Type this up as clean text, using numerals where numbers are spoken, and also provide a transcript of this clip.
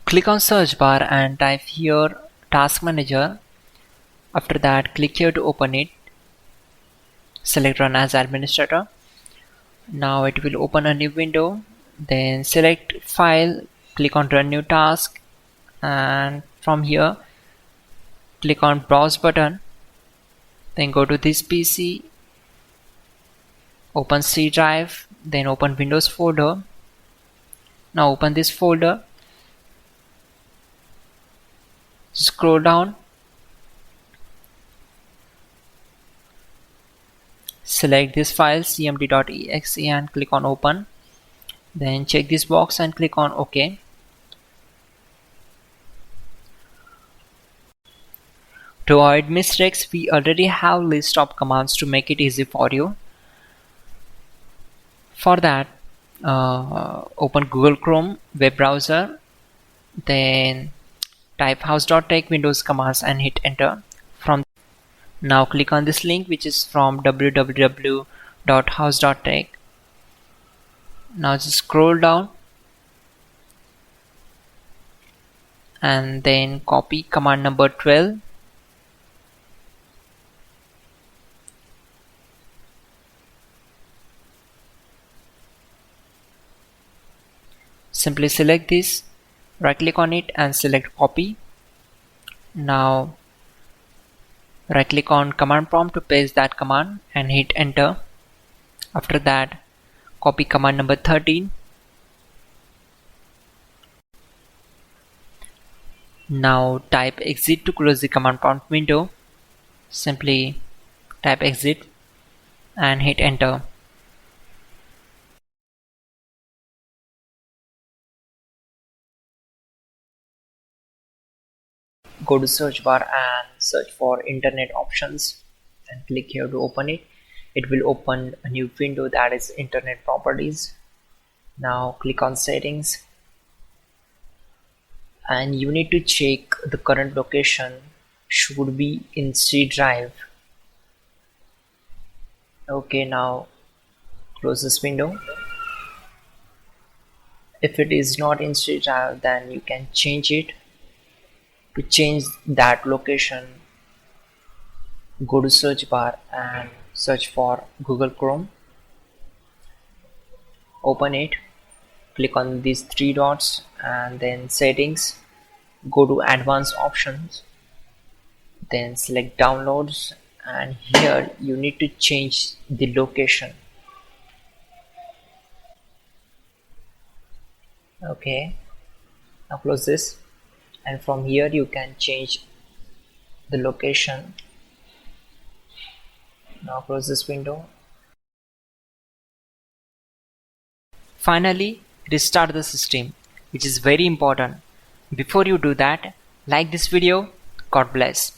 Click on search bar and type here task manager. After that, click here to open it. Select run as administrator. Now it will open a new window. Then select file, click on run new task, and from here click on browse button. Then go to this PC, open C drive, then open Windows folder. Now open this folder, scroll down, select this file cmd.exe and click on open. Then check this box and click on OK. To avoid mistakes, we already have list of commands to make it easy for you. For that, open Google Chrome web browser, then type hows.tech Windows commands and hit enter. Now click on this link, which is from www.hows.tech. Now just scroll down and then copy command number 12. Simply select this, right click on it and select copy. Now right click on command prompt to paste that command and hit enter. After that, copy command number 13. Now type exit to close the command prompt window. Simply type exit and hit enter. Go to search bar and search for internet options and click here to open it. It will open a new window, that is internet properties. Now click on settings and you need to check the current location should be in C drive. Okay, now close this window. If it is not in C drive, then you can change it. To change that location, go to search bar and search for Google Chrome. Open it, click on these three dots and then settings. Go to advanced options, then select downloads, and here you need to change the location. Okay, now close this. And from here you can change the location. Now close this window. Finally, restart the system, which is very important. Before you do that, like this video. God bless.